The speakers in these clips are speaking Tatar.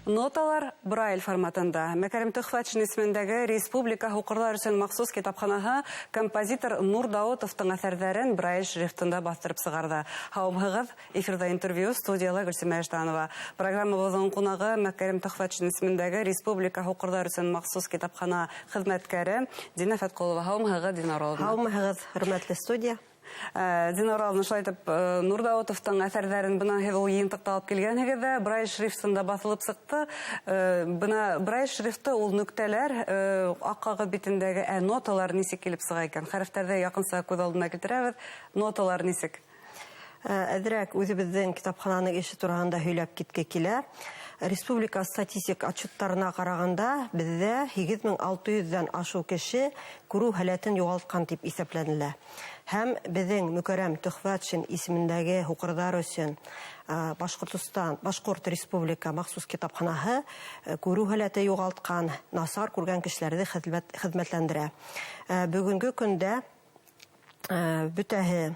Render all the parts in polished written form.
Ноталар Брайль форматында. Мәкәрим Төхфәтшин исемендәге Республика хукуклар өчен махсус китапханаһы композитор Нур Даутовтың әсәрләрен Брайль шрифтында бастырып сыгарды. Һаумыгыз, эфирда интервью, студияла Гөлсемә Эштанова. Программабызның кунагы Мәкәрим Төхфәтшин исемендәге Республика хукуклар өчен махсус китапхана хезмәткәре Дина Фәткулова. Һаумыгыз, Дина Орловна. Һаумыгыз, хөрмәтле студия. Дина Орловна, шулай итеп, Нур Даутовтың әсәрләрен бына һез ул йыйынтыкта алып килгәнегездә Брайль шрифтында басылып сыкты. Бына Брайль шрифты ул нүктәләр, ак кагыз битендәге ноталар нисек килеп сыга икән? Хәрефләрдә якынса күз алдына китерәбез. Ноталар нисек? Әдрәк үзебезнең китапхананың эше турында һөйләп киткә килә. Республика статистик отчетларына караганда бездә 8600-дән ашу кеше күрү һәләтен югалткан дип исәпләнелә. Һәм безнең Мәкәрим Төхфәтшин исемендәге хукуклар өчен Башкортстан, Башкорт Республика махсус китапханаһы күрү һәләте югалткан, насар күргән кешеләрне хезмәтләндерә. Бүгенге көндә бүтәһе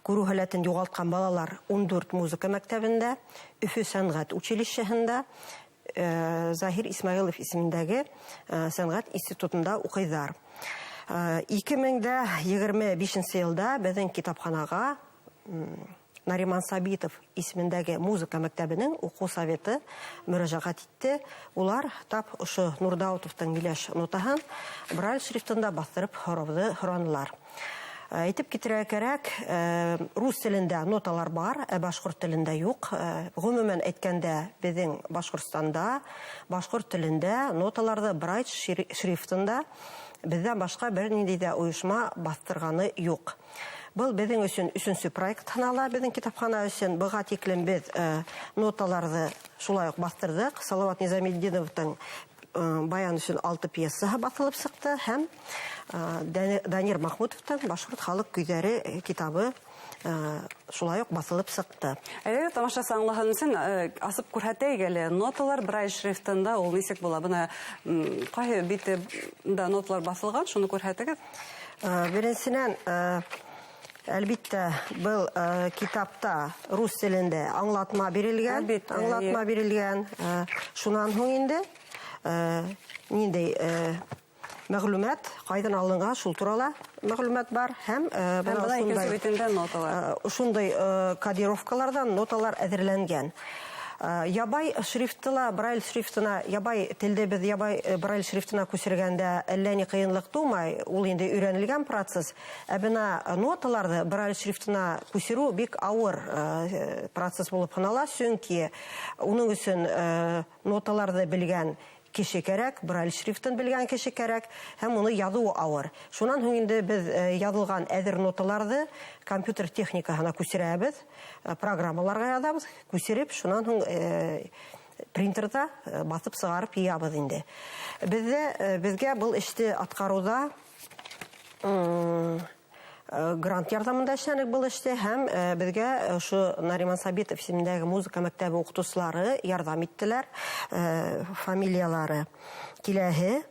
күрү һәләтен югалткан балалар 14 музыка мәктәбендә, Өфе сәнгать училищеһендә, Захир Исмәгыйлов исемендәге сәнгать институтында укыйлар. 2025 елда безнең китапханага Нариман Сабитов исемендәге музыка мәктәбенең уку советы мөрәҗәгать итте. Улар тап ошо Нур Даутовтың миләш нотаһын Брайль шрифтында бастырып хоранылар. Әйтеп китерә кирәк, рус телендә ноталар бар, башкорт телендә юк. Гомумән әйткәндә, безнең Башкортстанда башкорт телендә ноталарны Брайль шрифтында бездән башка бернинди дә оешма бастырганы юк. Был безнең өчен 3нче проект санала, безнең китапхана өчен. Буга тиклем без ноталарны шулай ук бастырдык. Салават Низаметдиновтың баян өчен 6 пьесаһы басылып сыкты һәм Данир Махмутовтың Башкорт халык көйләре китабы шулай ук басылып сыкты. Әйе, тамашасы аңлаһын өчен асып күрһәтәйек әле. Ноталар Брайль шрифтында ул нисек була? Бына кайһы битендә ноталар басылган, шуны күрһәтегез. Беренчедән, әлбиттә, был китапта рус телендә аңлатма бирелгән. Шуннан һуң инде ниндәй мәгълүмат кайдан алынган, шул турында мәгълүмат бар һәм шундай кодировкалардан ноталар әзерләнгән. Ябай шрифтыла, Брайль шрифтына, ябай телдә без ябай Брайль шрифтына күчергәндә әллә ни кыенлык тумай, ул инде өйрәнелгән процесс. Бына ноталарны Брайль шрифтына күчерү бик авыр процесс булып санала, чөнки уның өчен ноталарны белгән кеше кирәк, Брайль шрифтын белгән кеше кирәк, һәм уны язу авыр. Шуннан һуң инде без язылган әзер ноталарны компьютер техникаһына күчерәбез, программаларга язабыз, күчереп, шуннан һуң принтерда басып сыгарып ябыз инде. Безгә был эште аткаруда грант ярдәмендә эшләнек был эштә һәм безгә шу Нариман Сабитов исемендәге музыка мәктәбе укытучылары ярдәм иттеләр. Фамилиялары киләһе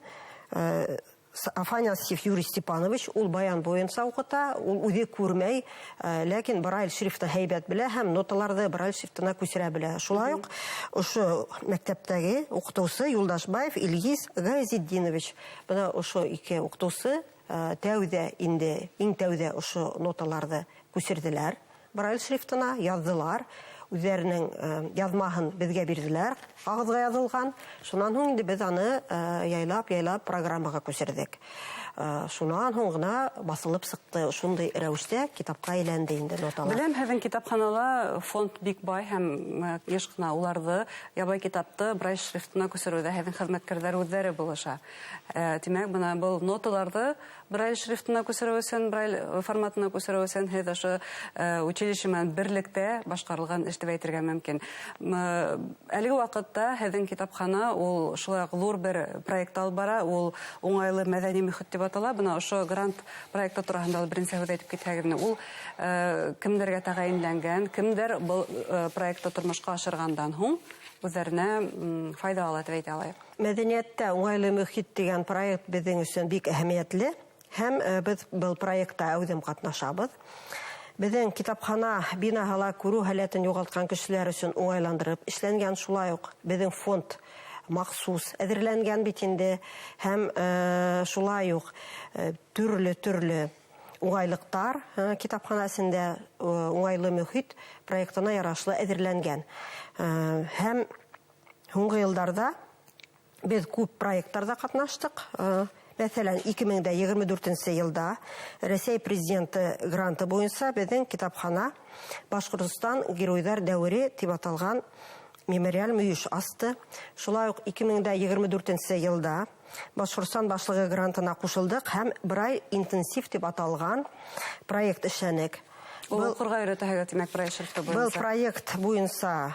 Афанасьев Юрий Степанович, ул баян буенча укыта, ул үзе күрмәй, ләкин Брайль шрифты һәйбәт белә һәм ноталарны Брайль шрифтына күчерә белә. Шулай ук ошо мәктәптәге укытучы Юлдашбаев Ильгиз Газетдинович. Бына ошо ике укытучы тәүдә инде, иң тәүдә ошо ноталарны күчерделәр. Брайль шрифтына яздылар. Үзләренең язмаһын безгә бирделәр, кагызга язылган. Шуннан һуң инде без аны яйлап программага күчердек. Шуннан һуң гына басылып сыкты. Шундый рәвештә китапка әйләнде инде ноталар. Беләм, һезнең китапханала фонд бик бай һәм еш кына уларны ябай китапты Брайль шрифтына күчерүдә һезнең хезмәткәрләр үзләре булыша. Димәк, бына был ноталарны Брайль шрифтына күчерү өчен, Брайль форматына күчерү өчен һез ошо училище менән берлектә башкарылган эш дип әйтергә мөмкин. Әлеге вакытта һезнең китапхана ул шулай ук зур бер проект алып бара, ул уңайлы мәдәни мөхит дип атала. Бына ошо грант проекты турында беренче һүз әйтеп китәгезме? Ул кемдәргә тәгаенләнгән, кемдер бу проектты тормышка ашыргандан һуң үзләренә файда ала дип әйтә алайык. Мәдәниятта уңайлы мөхит дигән проект безнең өчен бик әһәмиятле һәм без бу проектта әүдем катнашабыз. Беҙҙең китапхана бинаһала күрү һәләтен юғалтҡан кешеләр өсөн уңайландырып эшләнгән, шулай уҡ беҙҙең фонд махсус әҙерләнгән бит инде, һәм шулай уҡ төрлө уңайлыҡтар китапхана эсендә уңайлы мөхит проектына ярашлы әҙерләнгән. Һәм һуңғы йылдарҙа беҙ күп проекттарҙа ҡатнаштык. Мәҫәлән, 2024 йылда Рәсәй президенты гранты буйынса беҙҙең китапхана Башҡортостан геройҙар дәүере тип аталған мемориаль мөйөш асты. Шулай уҡ 2024 йылда Башҡортостан башлығы грантына ҡушылдыҡ һәм бер ай интенсив тип аталған проект эшләнек. Ул ҡорға өйрәтәһегеҙ, тимәк, проект шрифты буйынса. Был проект буйынса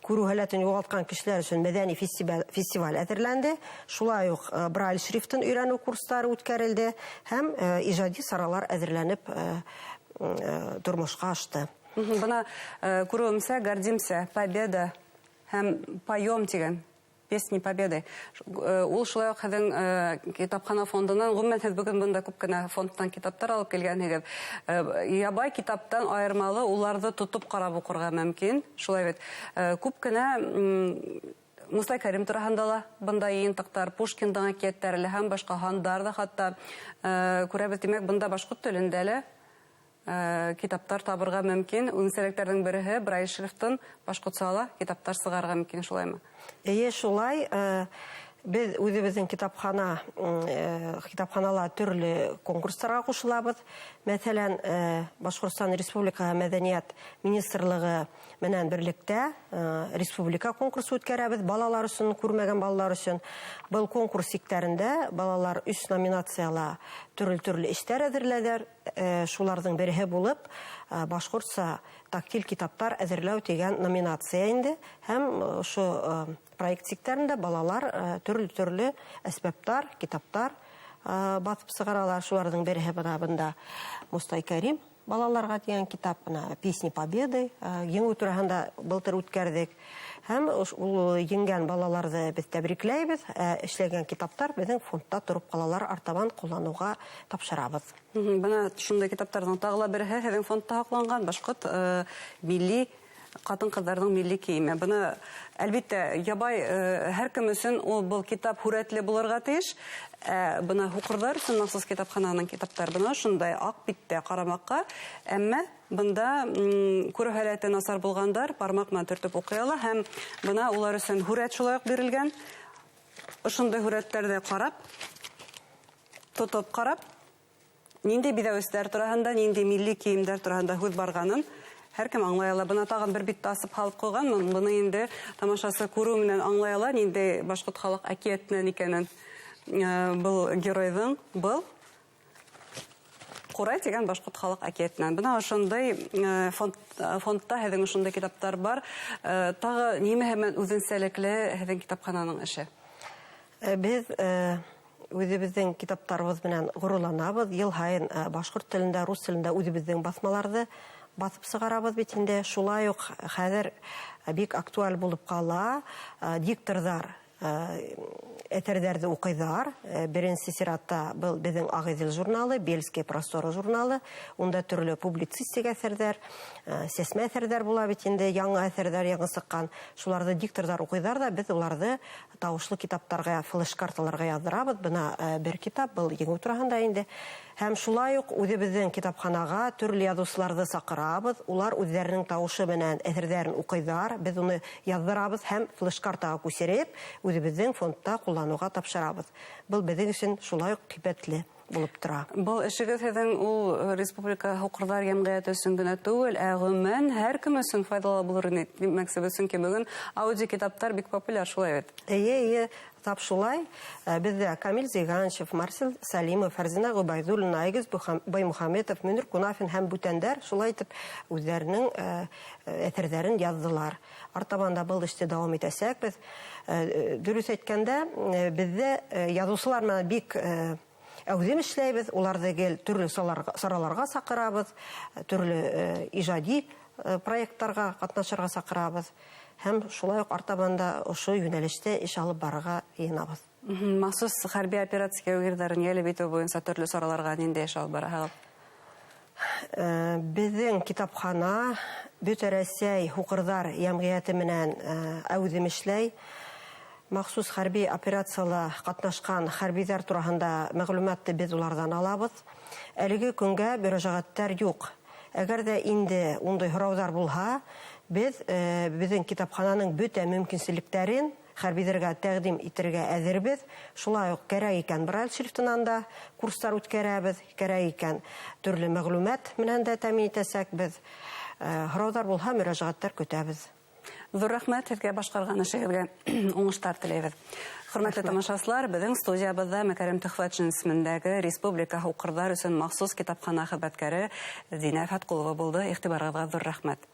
күрү һәләтен юғалтҡан кешеләр өсөн мәҙәни фестиваль әҙерләнде. Шулай уҡ брайль шрифтын өйрәнеү курстары үткәрелде һәм ижади саралар әҙерләнеп тормошҡа ашты. Бына күреүемсә, гордимся, победа һәм поем тигән песни победы. Ул шулай уҡ һеҙҙең китапхана фондынан, ғөмүмән һеҙ бөгөн бында күп кенә фондтан китаптар алып килгәнһегеҙ. Ябай китаптан айырмалы уларҙы тотоп ҡарап уҡырға мөмкин. Шулай бит. Күп кенә Муслай Кәрим тураһында ла бында йыйынтыҡтар, Пушкиндың әкиәттәре һәм башҡа һандар ҙа хатта күрәбеҙ. Тимәк, бында башҡорт телендә лә китаптар табырға мөмкин. Үҙенсәлектәрҙең береһе брайль шрифтын башҡортса ла китаптар сығарға мөмкин, шулаймы? Эйе, шулай. Беҙ үҙебеҙҙең китапханала төрлө конкурстарға ҡушылабыҙ. Мәҫәлән, Башҡортостан Республикаһы Мәҙәниәт министрлығы менән берлектә республика конкурсы үткәрәбеҙ балалар өсөн, күрмәгән балалар өсөн. Был конкурс сиктәрендә балалар 3 номинацияла төрлө эштәр әҙерләҙәр. Шуларҙың береһе булып башҡортса тактил китаптар әҙерләү тигән номинация инде. Һәм ошо проект сиктәрендә балалар төрлө әсбаптар, китаптар батып сығаралар. Шуларҙың береһе бында Мустай Кәрим балаларға тигән китап, песни победы, еңеү тураһында былтыр үткәрҙек. Һәм ул еңгән балаларҙы беҙ тәбрикләйбеҙ, эшләгән китаптар беҙҙең фондта тороп ҡалалар, артабан ҡулланыуға тапшырабыҙ. Бына шундай китаптарҙың тағы ла береһе һеҙҙең фондта һаҡланған башҡорт милли ҡатын-ҡыҙҙарҙың милли кейеме. Бына, әлбиттә, ябай һәр кем өсөн был китап һүрәтле булырға тейеш. Бына һуҡырҙар өсөн махсус китапхананың китаптар бына шундай аҡ биттә ҡарамаҡҡа. Әммә бында күреү һәләте насар булғандар бармаҡ менән төртөп уҡый ала һәм бына улар өсөн һүрәт шулай уҡ бирелгән. Ошондай һүрәттәрҙе ҡарап, тотоп ҡарап, ниндәй биҙәүестәр тураһында, ниндәй милли кейемдәр тураһында һүҙ барғанын һәр кем аңлай ала. Бына тағын бер битте асып һалып ҡуйғанмын. Быны инде тамашасы күреү менән аңлай ала, ниндәй башҡорт халыҡ әкиәтенән икәнен. Был геройҙың, был Ҡурай тигән башҡорт халыҡ әкиәтенән. Бына ошондай фондта һеҙҙең ошондай китаптар бар. Тағы нимәһе менән үҙенсәлекле һеҙҙең китапхананың эше? Беҙ үҙебеҙҙең китаптарыбыҙ менән ғорурланабыҙ. Йыл һайын башҡорт телендә, рус телендә үҙебеҙҙең баҫмаларҙы баҫып сығарабыҙ бит инде. Шулай уҡ хәҙер бик актуаль булып ҡала. Дикторҙар әҫәрҙәрҙе уҡыйҙар. Беренсе сиратта был беҙҙең Ағиҙел журналы, Бельские просторы журналы. Унда төрлө публицистик әҫәрҙәр, сәсмә әҫәрҙәр була бит инде, яңы әҫәрҙәр яңы сыҡҡан. Шуларҙы дикторҙар уҡыйҙар да, беҙ уларҙы тауышлы китаптарға, флеш-карталарға яҙҙырабыҙ. Бына бер китап, был еңеү тураһында инде. Һәм шулай уҡ үҙебеҙҙең китапханаға төрлө яҙыусыларҙы саҡырабыҙ. Улар үҙҙәренең тауышы менән әҫәрҙәрен уҡыйҙар. Беҙ уны яҙҙырабыҙ һәм флеш-картаға күсереп, үҙебеҙҙең фондта ҡулланыуға тапшырабыҙ. Был беҙҙең өсөн шулай уҡ ҡиммәтле булып тора. Был эшегеҙ һеҙҙең ул республика һуҡырҙар йәмғиәте өсөн генә түгел, ә ғөмүмән һәр кем өсөн файҙалы булыр ине. Димәксебеҙ, сөнки бөгөн аудио китаптар бик популяр, шулай бит. Эйе, тап шулай. Беҙҙә Камил Зиганчев, Марсел Салимов, Фәрзинә Ғөбайҙуллина, Айгиз Баймөхәмәтов, Мөнир Кунафин һәм бүтәндәр шулай итеп үҙҙәренең әҫәрҙәрен яҙҙылар. Артабанда был эште дауам итәсәкбеҙ. Дөрөҫ әйткәндә, беҙҙә яҙыусылар менән бик әүҙем эшләйбеҙ. Уларҙы гел төрлө сараларға саҡырабыҙ, төрлө ижади проекттарға ҡатнашырға саҡырабыҙ. Һәм шулай уҡ артабанда ошо йүнәлештә эш алып барырға йыйынабыҙ. Махсус хәрби операция үгерҙәрен йәлеп итеү буйынса төрлө сараларға ниндәй эш алып бараһығыҙ? Безнең китапхана Бөтә Рәсәй Һукырдар җәмгыяте менән әүдем эшләй. Махсус хәрби операцияларда катнашкан хәрбиләр турында мәгълүматты без улардан алабыз. Әлеге көнгә мөрәҗәгатьләр юк. Әгәр дә инде ундай һораулар булһа, без безнең китапхананың бөтә мөмкинлекләрен хәрбиләргә тәкъдим итәргә әзербез. Шулай ук кирәк икән брайль шрифтыннан да курслар үткәрәбез, кирәк икән төрле мәгълүмат менән дә тәэмин итәсәк без. Һораулар булһа, мөрәҗәгатьләр көтәбез. Зур рәхмәт сезгә башкарган эшегезгә уңышлар теләйбез. Хөрмәтле тамашачылар, безнең студиябызда Мәкәрим Төхфәтшин исемендәге Республика Һукырдар өчен махсус китапхана хезмәткәре Зинә Фаткулова булды. Игътибарыгызга зур рәхмәт.